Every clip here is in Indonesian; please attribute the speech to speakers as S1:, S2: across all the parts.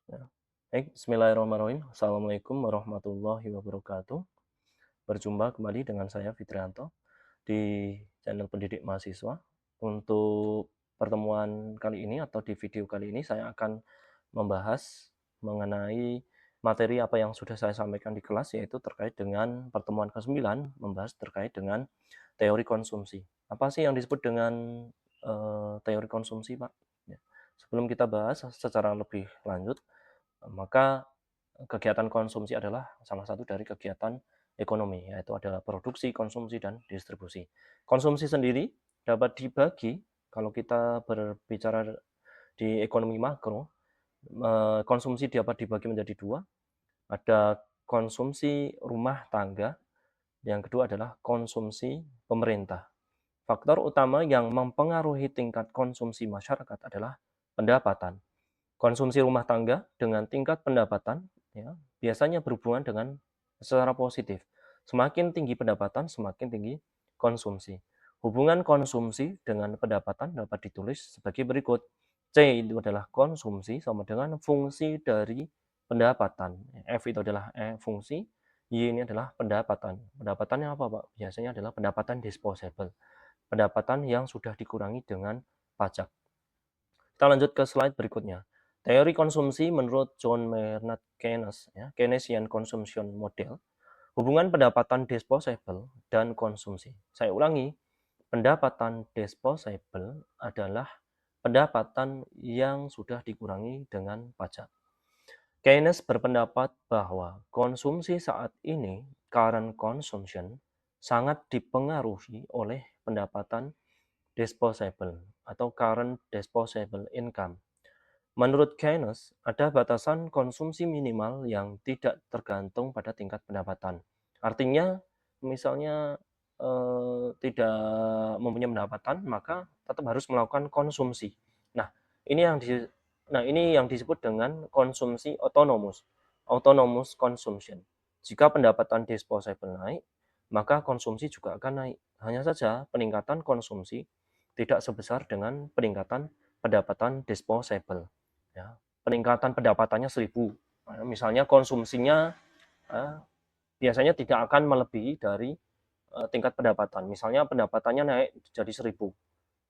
S1: Ya. Baik, bismillahirrahmanirrahim. Assalamualaikum warahmatullahi wabarakatuh. Berjumpa kembali dengan saya Fitrianto di channel Pendidik Mahasiswa. Untuk pertemuan kali ini atau di video kali ini saya akan membahas mengenai materi apa yang sudah saya sampaikan di kelas, yaitu terkait dengan pertemuan ke-9 membahas terkait dengan teori konsumsi. Apa sih yang disebut dengan teori konsumsi, Pak? Ya. Sebelum kita bahas secara lebih lanjut, maka kegiatan konsumsi adalah salah satu dari kegiatan ekonomi, yaitu adalah produksi, konsumsi, dan distribusi. Konsumsi sendiri dapat dibagi, kalau kita berbicara di ekonomi makro, konsumsi dapat dibagi menjadi dua, ada konsumsi rumah tangga, yang kedua adalah konsumsi pemerintah. Faktor utama yang mempengaruhi tingkat konsumsi masyarakat adalah pendapatan. Konsumsi rumah tangga dengan tingkat pendapatan ya, biasanya berhubungan dengan secara positif. Semakin tinggi pendapatan, semakin tinggi konsumsi. Hubungan konsumsi dengan pendapatan dapat ditulis sebagai berikut. C itu adalah konsumsi sama dengan fungsi dari pendapatan. F itu adalah fungsi, Y ini adalah pendapatan. Pendapatannya apa, Pak? Biasanya adalah pendapatan disposable. Pendapatan yang sudah dikurangi dengan pajak. Kita lanjut ke slide berikutnya. Teori konsumsi menurut John Maynard Keynes, ya, Keynesian Consumption Model, hubungan pendapatan disposable dan konsumsi. Saya ulangi, pendapatan disposable adalah pendapatan yang sudah dikurangi dengan pajak. Keynes berpendapat bahwa konsumsi saat ini, current consumption, sangat dipengaruhi oleh pendapatan disposable atau current disposable income. Menurut Keynes, ada batasan konsumsi minimal yang tidak tergantung pada tingkat pendapatan. Artinya, misalnya tidak mempunyai pendapatan, maka tetap harus melakukan konsumsi. Nah, ini yang di, ini yang disebut dengan konsumsi autonomous, autonomous consumption. Jika pendapatan disposable naik, maka konsumsi juga akan naik. Hanya saja peningkatan konsumsi tidak sebesar dengan peningkatan pendapatan disposable. Ya, peningkatan pendapatannya 1.000. Misalnya konsumsinya biasanya tidak akan melebihi dari tingkat pendapatan. Misalnya pendapatannya naik jadi 1.000,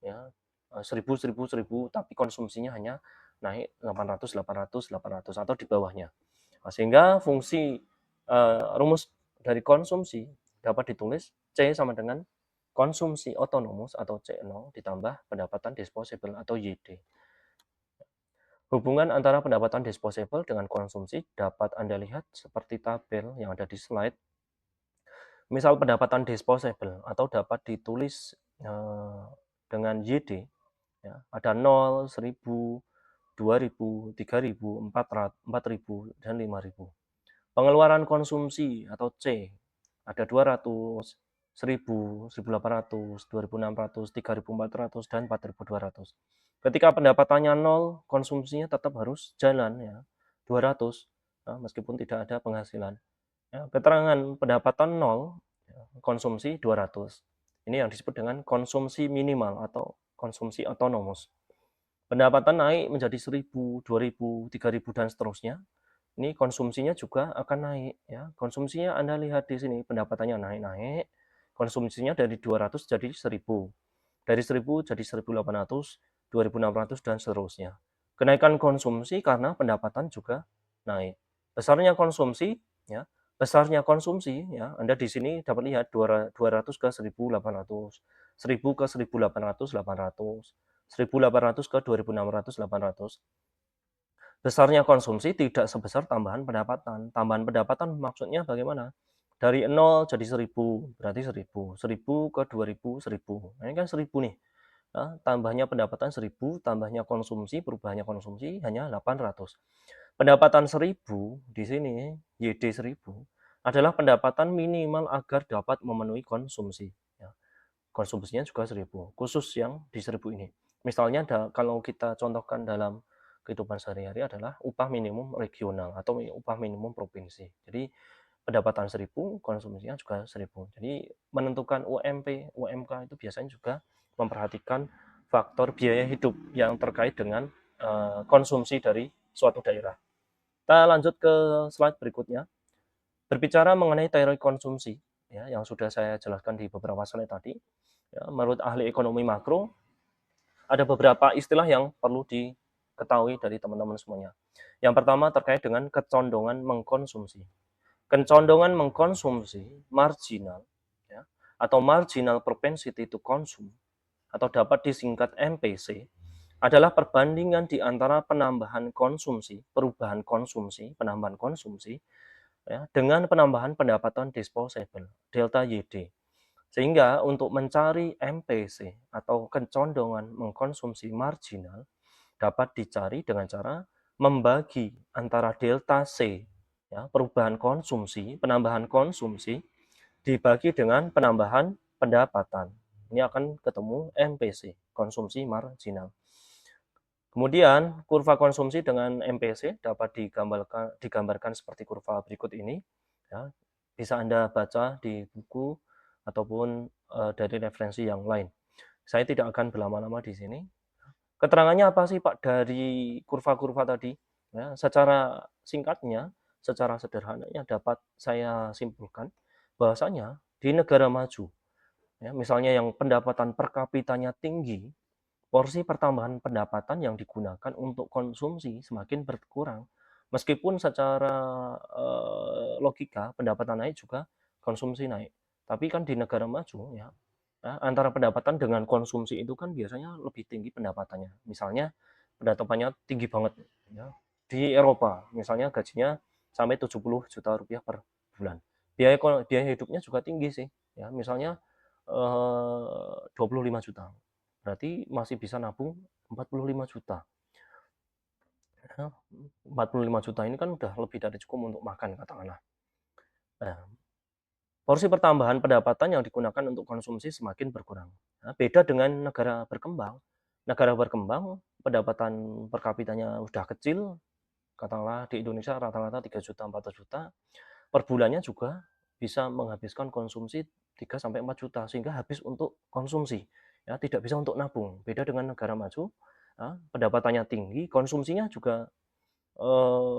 S1: ya, 1.000, 1.000, 1.000, tapi konsumsinya hanya naik 800, 800, 800 atau di bawahnya. Nah, sehingga fungsi rumus dari konsumsi dapat ditulis C sama dengan konsumsi otonomus atau C0 ditambah pendapatan disposable atau YD. Hubungan antara pendapatan disposable dengan konsumsi dapat Anda lihat seperti tabel yang ada di slide. Misal pendapatan disposable atau dapat ditulis dengan YD, ya, ada 0, 1.000, 2.000, 3.000, 4.000, dan 5.000. Pengeluaran konsumsi atau C ada 200, 1.000, 1.800, 2.600, 3.400, dan 4.200. Ketika pendapatannya 0, konsumsinya tetap harus jalan ya, 200, meskipun tidak ada penghasilan. Ya, keterangan pendapatan 0, konsumsi 200. Ini yang disebut dengan konsumsi minimal atau konsumsi autonomous. Pendapatan naik menjadi 1.000, 2.000, 3.000, dan seterusnya. Ini konsumsinya juga akan naik ya. Konsumsinya Anda lihat di sini, pendapatannya naik-naik, konsumsinya dari 200 jadi 1.000. Dari 1.000 jadi 1.800, 2.600, dan seterusnya. Kenaikan konsumsi karena pendapatan juga naik. Besarnya konsumsi ya, besarnya konsumsi ya, Anda di sini dapat lihat 200 ke 1.800, 1.000 ke 1.800, 800, 1.800 ke 2.600, 800. Besarnya konsumsi tidak sebesar tambahan pendapatan. Tambahan pendapatan maksudnya bagaimana? Dari 0 jadi 1.000, berarti 1.000. 1.000 ke 2.000, 1.000. Nah, ini kan 1.000 nih. Nah, tambahnya pendapatan 1.000, tambahnya konsumsi, perubahannya konsumsi hanya 800. Pendapatan 1.000 di sini, YD 1.000, adalah pendapatan minimal agar dapat memenuhi konsumsi. Ya. Konsumsinya juga 1.000, khusus yang di 1.000 ini. Misalnya kalau kita contohkan dalam kehidupan sehari-hari adalah upah minimum regional atau upah minimum provinsi. Jadi pendapatan 1.000, konsumsinya juga 1.000. Jadi menentukan UMP, UMK itu biasanya juga memperhatikan faktor biaya hidup yang terkait dengan konsumsi dari suatu daerah. Kita lanjut ke slide berikutnya. Berbicara mengenai teori konsumsi, ya, yang sudah saya jelaskan di beberapa slide tadi, ya, menurut ahli ekonomi makro, ada beberapa istilah yang perlu diketahui dari teman-teman semuanya. Yang pertama terkait dengan kecondongan mengkonsumsi. Kecondongan mengkonsumsi marginal, ya, atau marginal propensity to consume, atau dapat disingkat MPC, adalah perbandingan di antara penambahan konsumsi, perubahan konsumsi, penambahan konsumsi, ya, dengan penambahan pendapatan disposable, delta YD. Sehingga untuk mencari MPC atau kecondongan mengkonsumsi marginal dapat dicari dengan cara membagi antara delta C, ya, perubahan konsumsi, penambahan konsumsi, dibagi dengan penambahan pendapatan. Ini akan ketemu MPC, konsumsi marginal. Kemudian kurva konsumsi dengan MPC dapat digambarkan seperti kurva berikut ini. Ya, bisa Anda baca di buku ataupun dari referensi yang lain. Saya tidak akan berlama-lama di sini. Keterangannya apa sih Pak dari kurva-kurva tadi? Ya, secara singkatnya, secara sederhananya dapat saya simpulkan bahwasanya di negara maju, ya, misalnya yang pendapatan per kapitanya tinggi, porsi pertambahan pendapatan yang digunakan untuk konsumsi semakin berkurang. Meskipun secara logika pendapatan naik juga konsumsi naik. Tapi kan di negara maju ya, antara pendapatan dengan konsumsi itu kan biasanya lebih tinggi pendapatannya. Misalnya pendapatannya tinggi banget ya. Di Eropa misalnya gajinya sampai 70 juta rupiah per bulan. Biaya hidupnya juga tinggi sih ya. Misalnya 25 juta. Berarti masih bisa nabung 45 juta. Ya, 45 juta ini kan udah lebih dari cukup untuk makan katakanlah. Nah, porsi pertambahan pendapatan yang digunakan untuk konsumsi semakin berkurang. Nah, beda dengan negara berkembang. Negara berkembang pendapatan per kapitanya udah kecil, katakanlah di Indonesia rata-rata 3 juta, 4 juta, per bulannya juga bisa menghabiskan konsumsi 3 sampai 4 juta sehingga habis untuk konsumsi. Ya, tidak bisa untuk nabung. Beda dengan negara maju, pendapatannya tinggi, konsumsinya juga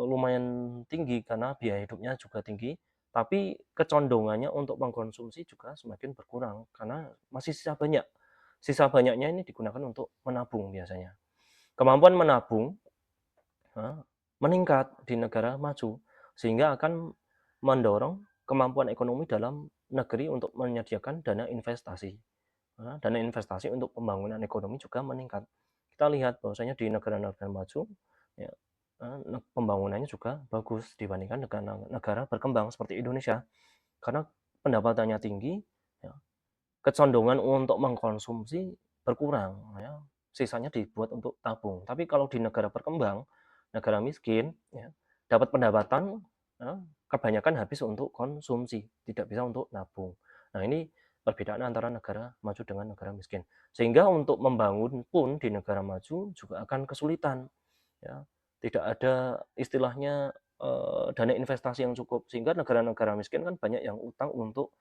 S1: lumayan tinggi karena biaya hidupnya juga tinggi, tapi kecondongannya untuk mengkonsumsi juga semakin berkurang karena masih sisa banyak. Sisa banyaknya ini digunakan untuk menabung biasanya. Kemampuan menabung meningkat di negara maju sehingga akan mendorong kemampuan ekonomi dalam negeri untuk menyediakan dana investasi. Dana investasi untuk pembangunan ekonomi juga meningkat. Kita lihat bahwasanya di negara-negara maju ya, pembangunannya juga bagus dibandingkan negara berkembang seperti Indonesia karena pendapatannya tinggi, ya, kecondongan untuk mengkonsumsi berkurang, ya, sisanya dibuat untuk tabung. Tapi kalau di negara berkembang, negara miskin, ya, dapat pendapatan, ya, kebanyakan habis untuk konsumsi, tidak bisa untuk nabung. Nah ini perbedaan antara negara maju dengan negara miskin. Sehingga untuk membangun pun di negara maju juga akan kesulitan. Ya, tidak ada istilahnya dana investasi yang cukup. Sehingga negara-negara miskin kan banyak yang utang untuk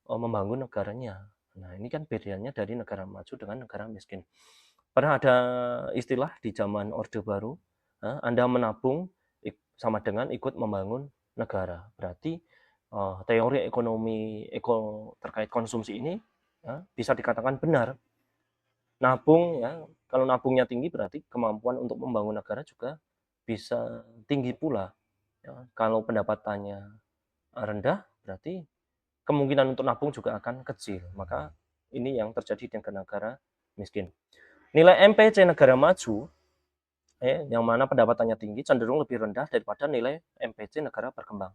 S1: membangun negaranya. Nah, ini kan bedanya dari negara maju dengan negara miskin. Pernah ada istilah di zaman Orde Baru, Anda menabung sama dengan ikut membangun negara. Berarti teori ekonomi terkait konsumsi ini bisa dikatakan benar. Nabung ya, kalau nabungnya tinggi berarti kemampuan untuk membangun negara juga bisa tinggi pula. Ya, kalau pendapatannya rendah berarti kemungkinan untuk nabung juga akan kecil. Maka ini yang terjadi di negara-negara miskin. Nilai MPC negara maju, yang mana pendapatannya tinggi, cenderung lebih rendah daripada nilai MPC negara berkembang,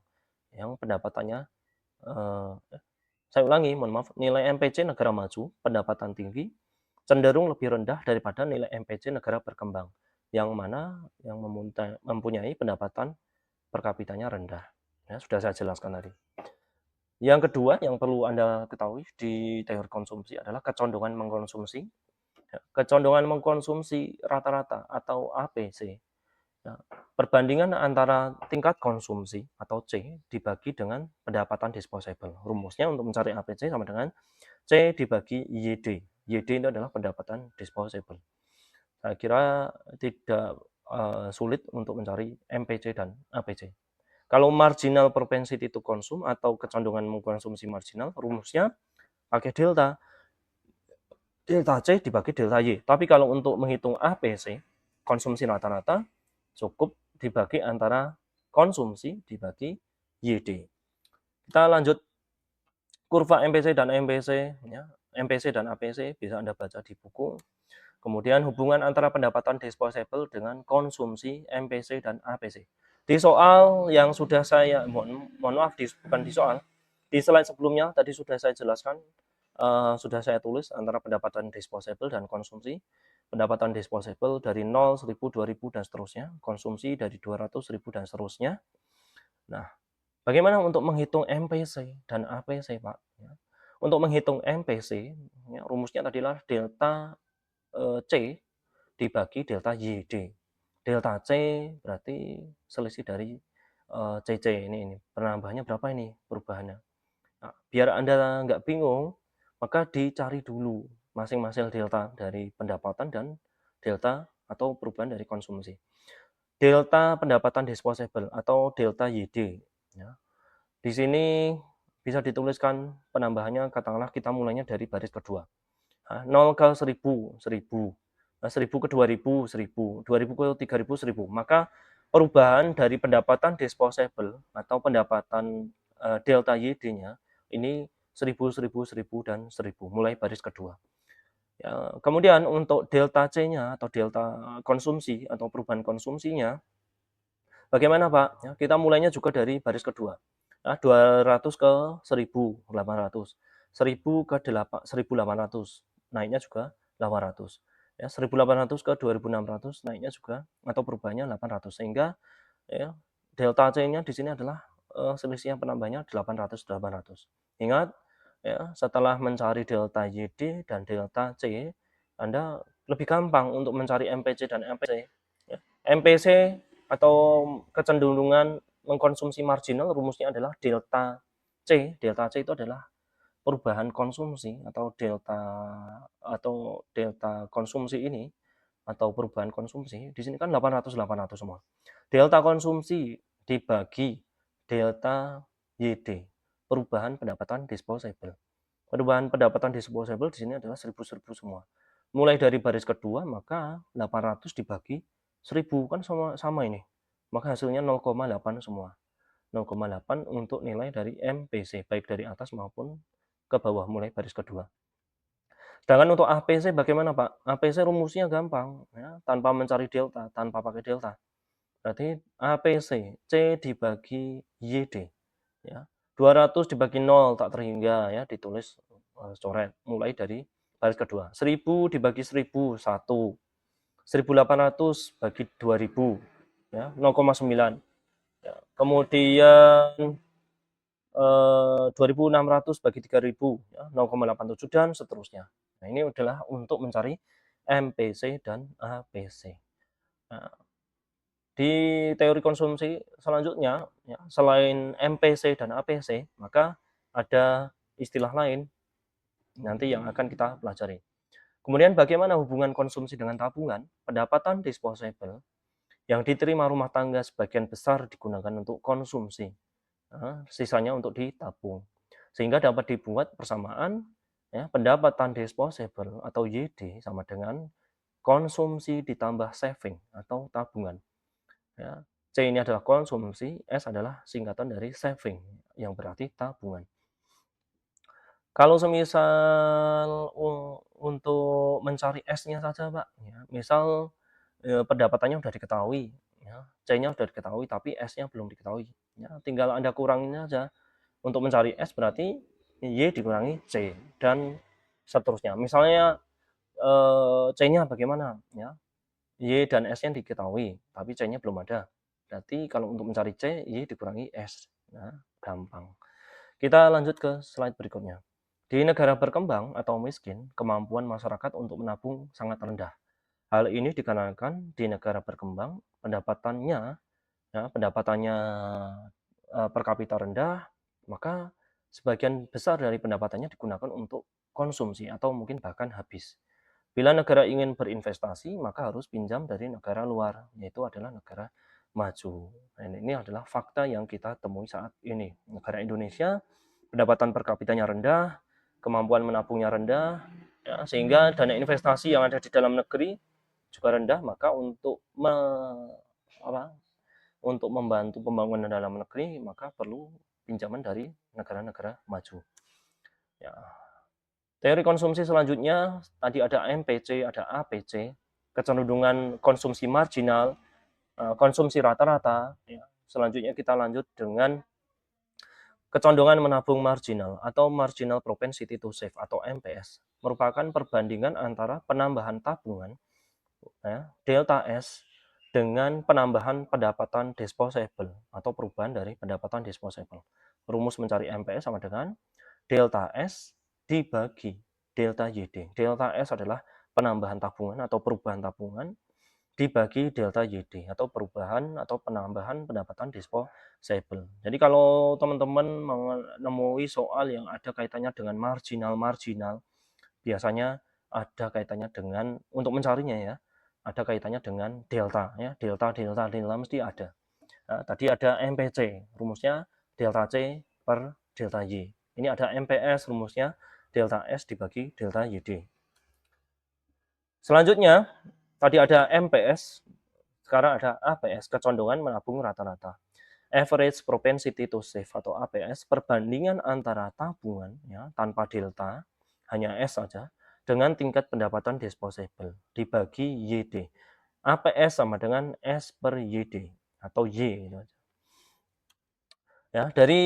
S1: yang pendapatannya, saya ulangi, mohon maaf, nilai MPC negara maju, pendapatan tinggi, cenderung lebih rendah daripada nilai MPC negara berkembang, yang mana yang mempunyai pendapatan per kapitanya rendah. Ya, sudah saya jelaskan tadi. Yang kedua yang perlu Anda ketahui di teori konsumsi adalah kecondongan mengkonsumsi. Ya, kecondongan mengkonsumsi rata-rata atau APC. Ya, perbandingan antara tingkat konsumsi atau C dibagi dengan pendapatan disposable. Rumusnya untuk mencari APC sama dengan C dibagi YD. YD itu adalah pendapatan disposable. Saya kira tidak sulit untuk mencari MPC dan APC. Kalau marginal propensity to consume atau kecenderungan mengkonsumsi marginal, rumusnya pakai delta. Delta C dibagi delta Y. Tapi kalau untuk menghitung APC, konsumsi rata-rata, cukup dibagi antara konsumsi dibagi YD. Kita lanjut kurva MPC dan MPC, ya. MPC dan APC bisa Anda baca di buku. Kemudian hubungan antara pendapatan disposable dengan konsumsi MPC dan APC. Di soal yang sudah saya, mohon maaf, bukan di soal, di slide sebelumnya tadi sudah saya jelaskan, sudah saya tulis antara pendapatan disposable dan konsumsi. Pendapatan disposable dari 0, 1000, 2000, dan seterusnya. Konsumsi dari 200, 1000, dan seterusnya. Nah, bagaimana untuk menghitung MPC dan APC, Pak? Ya. Untuk menghitung MPC, ya, rumusnya tadi adalah delta C dibagi delta YD. Delta C berarti selisih dari CC ini penambahannya berapa ini perubahannya. Nah, biar Anda nggak bingung, maka dicari dulu masing-masing delta dari pendapatan dan delta atau perubahan dari konsumsi. Delta pendapatan disposable atau delta YD. Ya. Di sini bisa dituliskan penambahannya, katakanlah kita mulainya dari baris kedua. 0 ke 1000, 1000. 1000 ke 2000, 1000. 2000 ke 3000, 1000. Maka perubahan dari pendapatan disposable atau pendapatan delta YD-nya ini 1000, 1000, 1000, dan 1000. Mulai baris kedua. Ya, kemudian untuk delta C-nya atau delta konsumsi atau perubahan konsumsinya, bagaimana Pak? Ya, kita mulainya juga dari baris kedua. 200 ke 1800. 1000 ke 1800. Naiknya juga 800. Ya, 1800 ke 2600 naiknya juga atau perubahannya 800. Sehingga ya, delta C-nya di sini adalah selisihnya penambahnya 800 800. Ingat ya, setelah mencari delta YD dan delta C, Anda lebih gampang untuk mencari MPC dan MPC. Ya. MPC atau kecenderungan mengkonsumsi marginal rumusnya adalah delta C. Delta C itu adalah perubahan konsumsi atau delta konsumsi ini atau perubahan konsumsi di sini kan 800 800 semua. Delta konsumsi dibagi delta YD, perubahan pendapatan disposable. Perubahan pendapatan disposable di sini adalah 1000 semua. Mulai dari baris kedua, maka 800 dibagi 1000 kan sama ini. Maka hasilnya 0,8 semua. 0,8 untuk nilai dari MPC, baik dari atas maupun ke bawah mulai baris kedua. Sedangkan untuk APC bagaimana Pak? APC rumusnya gampang, ya, tanpa mencari delta, tanpa pakai delta. Berarti APC, C dibagi YD. Ya. 200 dibagi 0 tak terhingga, ya, ditulis coret mulai dari baris kedua. 1000 dibagi 1000, 1. 1800 bagi 2000, ya, 0,9. Ya. Kemudian 2600 bagi 3000, ya, 0,87, dan seterusnya. Nah, ini adalah untuk mencari MPC dan APC. Nah, di teori konsumsi selanjutnya, ya, selain MPC dan APC, maka ada istilah lain nanti yang akan kita pelajari. Kemudian bagaimana hubungan konsumsi dengan tabungan? Pendapatan disposable yang diterima rumah tangga sebagian besar digunakan untuk konsumsi, sisanya untuk ditabung. Sehingga dapat dibuat persamaan, ya, pendapatan disposable atau YD sama dengan konsumsi ditambah saving atau tabungan. Ya. C ini adalah konsumsi, S adalah singkatan dari saving yang berarti tabungan. Kalau semisal untuk mencari S-nya saja Pak, ya, misal pendapatannya sudah diketahui, ya, C-nya sudah diketahui tapi S-nya belum diketahui. Ya, tinggal Anda kurangin saja. Untuk mencari S berarti Y dikurangi C dan seterusnya. Misalnya C-nya bagaimana? Ya, Y dan S-nya diketahui, tapi C-nya belum ada. Berarti kalau untuk mencari C, Y dikurangi S. Nah, gampang. Kita lanjut ke slide berikutnya. Di negara berkembang atau miskin, kemampuan masyarakat untuk menabung sangat rendah. Hal ini dikarenakan di negara berkembang pendapatannya per kapita rendah, maka sebagian besar dari pendapatannya digunakan untuk konsumsi atau mungkin bahkan habis. Bila negara ingin berinvestasi, maka harus pinjam dari negara luar, yaitu adalah negara maju. Dan ini adalah fakta yang kita temui saat ini. Negara Indonesia, pendapatan per kapitanya rendah, kemampuan menabungnya rendah, ya, sehingga dana investasi yang ada di dalam negeri juga rendah, maka untuk membantu pembangunan dalam negeri, maka perlu pinjaman dari negara-negara maju. Ya. Teori konsumsi selanjutnya, tadi ada MPC, ada APC, kecenderungan konsumsi marginal, konsumsi rata-rata. Ya. Selanjutnya kita lanjut dengan kecondongan menabung marginal atau marginal propensity to save atau MPS, merupakan perbandingan antara penambahan tabungan, ya, delta S, dengan penambahan pendapatan disposable atau perubahan dari pendapatan disposable. Rumus mencari MPS sama dengan delta S dibagi delta YD. Delta S adalah penambahan tabungan atau perubahan tabungan dibagi delta YD atau perubahan atau penambahan pendapatan disposable. Jadi kalau teman-teman menemui soal yang ada kaitannya dengan marginal-marginal, biasanya ada kaitannya dengan, untuk mencarinya ya, ada kaitannya dengan delta ya, delta mesti ada. Nah, tadi ada MPC, rumusnya delta C per delta Y. Ini ada MPS, rumusnya delta S dibagi delta YD. Selanjutnya, tadi ada MPS, sekarang ada APS, kecondongan menabung rata-rata. Average propensity to save atau APS, perbandingan antara tabungan ya, tanpa delta, hanya S saja, dengan tingkat pendapatan disposable dibagi YD. APS sama dengan S per YD atau Y. Ya, dari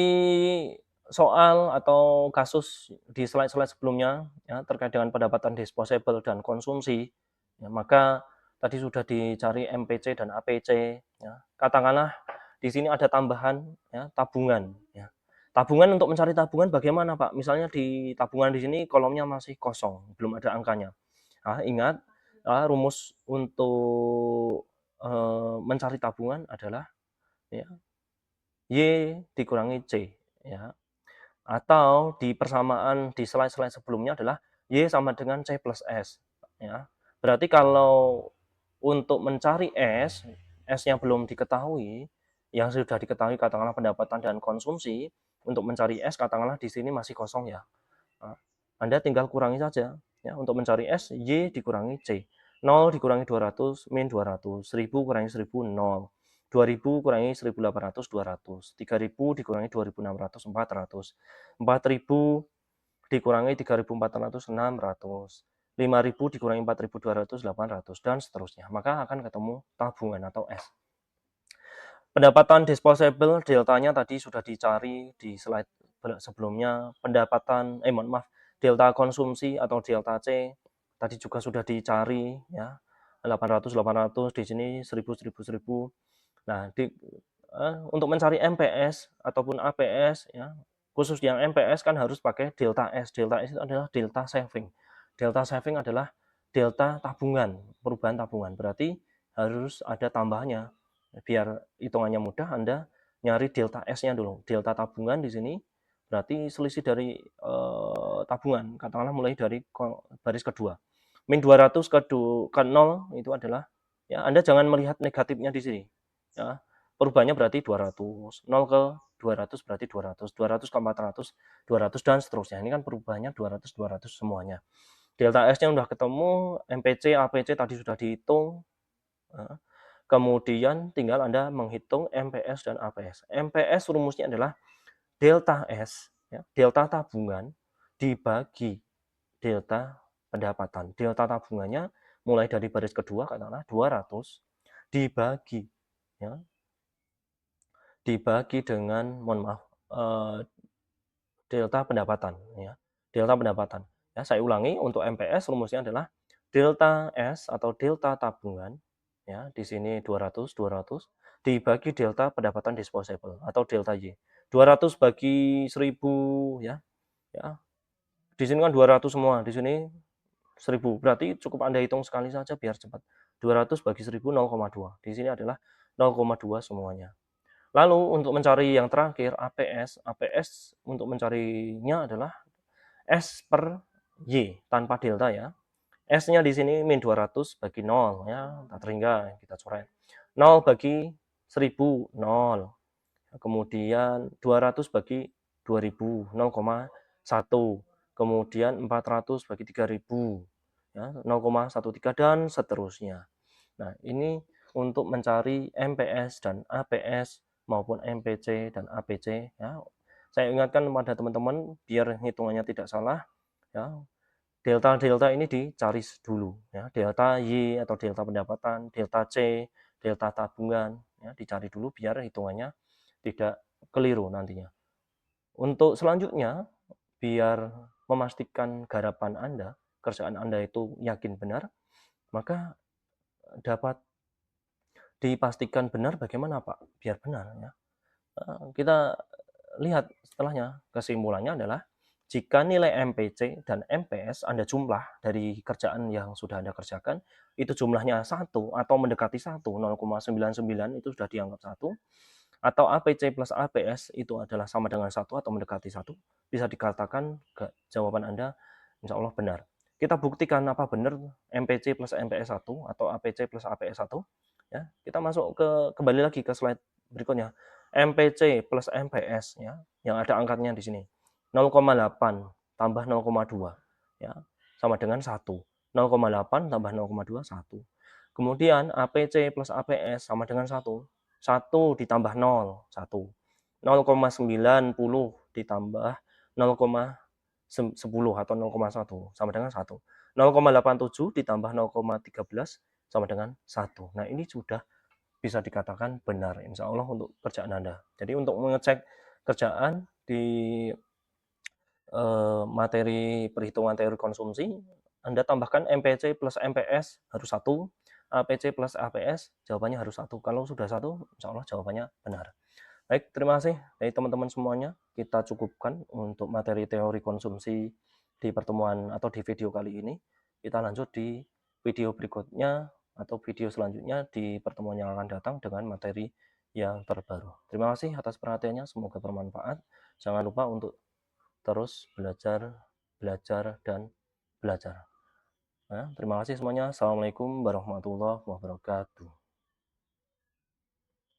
S1: soal atau kasus di slide-slide sebelumnya ya, terkait dengan pendapatan disposable dan konsumsi, ya, maka tadi sudah dicari MPC dan APC. Ya. Katakanlah di sini ada tambahan ya, tabungan. Ya. Tabungan, untuk mencari tabungan bagaimana Pak? Misalnya di tabungan di sini kolomnya masih kosong, belum ada angkanya. Nah, ingat rumus untuk mencari tabungan adalah ya, Y dikurangi C. Ya. Atau di persamaan di slide-slide sebelumnya adalah Y sama dengan C plus S. Ya. Berarti kalau untuk mencari S, S-nya belum diketahui, yang sudah diketahui katakanlah pendapatan dan konsumsi, untuk mencari S katakanlah di sini masih kosong ya. Nah, Anda tinggal kurangi saja. Ya, untuk mencari S, Y dikurangi C. 0 dikurangi 200, min 200. 1000 kurangi 1000, 0. 2000 kurangi 1800, 200. 3000 dikurangi 2600, 400. 4000 dikurangi 3400, 600. 5000 dikurangi 4200, 800, dan seterusnya. Maka akan ketemu tabungan atau S. Pendapatan disposable, deltanya tadi sudah dicari di slide sebelumnya. Delta konsumsi atau delta C tadi juga sudah dicari ya. 800 di sini 1000. Nah, untuk mencari MPS ataupun APS ya, khusus yang MPS kan harus pakai delta S. Delta S itu adalah delta saving. Delta saving adalah delta tabungan, perubahan tabungan. Berarti harus ada tambahnya. Biar hitungannya mudah, Anda nyari delta S-nya dulu. Delta tabungan di sini berarti selisih dari tabungan. Katakanlah mulai dari baris kedua. Min 200 ke 0 itu adalah, ya, Anda jangan melihat negatifnya di sini. Ya, perubahannya berarti 200. 0 ke 200 berarti 200. 200 ke 400, 200, dan seterusnya. Ini kan perubahannya 200, 200 semuanya. Delta S-nya sudah ketemu, MPC, APC tadi sudah dihitung. Kemudian tinggal Anda menghitung MPS dan APS. MPS rumusnya adalah delta S, ya, delta tabungan dibagi delta pendapatan. Delta tabungannya mulai dari baris kedua katakanlah 200 dibagi ya, dibagi dengan delta pendapatan ya. Delta pendapatan. Ya, saya ulangi, untuk MPS rumusnya adalah delta S atau delta tabungan ya, di sini 200 dibagi delta pendapatan disposable atau delta Y. 200 bagi 1000 ya. Ya. Di sini kan 200 semua, di sini 1000. Berarti cukup Anda hitung sekali saja biar cepat. 200 bagi 1000 0,2. Di sini adalah 0,2 semuanya. Lalu untuk mencari yang terakhir APS, APS untuk mencarinya adalah S per Y tanpa delta ya. S-nya di sini min 200 bagi 0 ya, tak terhingga kita coret. 0 bagi 1000, 0. Kemudian 200 bagi 2000, 0,1. Kemudian 400 bagi 3000, ya, 0,13 dan seterusnya. Nah, ini untuk mencari MPS dan APS maupun MPC dan APC ya. Saya ingatkan kepada teman-teman biar hitungannya tidak salah ya. Delta-delta ini dicari dulu ya. Delta Y atau delta pendapatan, delta C, delta tabungan ya, dicari dulu biar hitungannya tidak keliru nantinya. Untuk selanjutnya, biar memastikan garapan Anda, kerjaan Anda itu yakin benar, maka dapat dipastikan benar bagaimana Pak? Biar benar ya. Kita lihat setelahnya, kesimpulannya adalah jika nilai MPC dan MPS Anda jumlah dari kerjaan yang sudah Anda kerjakan, itu jumlahnya 1 atau mendekati 1, 0,99 itu sudah dianggap 1, atau APC plus APS itu adalah sama dengan 1 atau mendekati 1, bisa dikatakan jawaban Anda insya Allah benar. Kita buktikan apa benar MPC plus MPS 1 atau APC plus APS 1. Ya, kita masuk kembali lagi ke slide berikutnya. MPC plus MPS ya, yang ada angkanya di sini. 0,8 tambah 0,2 ya, sama dengan 1. 0,8 tambah 0,2 1. Kemudian APC plus APS sama dengan 1. 1 ditambah 0, 1. 0,90 ditambah 0,10 atau 0,1 sama dengan 1. 0,87 ditambah 0,13 sama dengan 1. Nah, ini sudah bisa dikatakan benar insya Allah untuk kerjaan Anda. Jadi untuk mengecek kerjaan di materi perhitungan teori konsumsi, Anda tambahkan MPC plus MPS harus 1, APC plus APS jawabannya harus 1. Kalau sudah 1, insya Allah jawabannya benar. Baik, terima kasih dari teman-teman semuanya. Kita cukupkan untuk materi teori konsumsi di pertemuan atau di video kali ini. Kita lanjut di video berikutnya atau video selanjutnya di pertemuan yang akan datang dengan materi yang terbaru. Terima kasih atas perhatiannya, semoga bermanfaat. Jangan lupa untuk terus belajar, belajar, dan belajar. Nah, terima kasih semuanya. Assalamualaikum warahmatullahi wabarakatuh.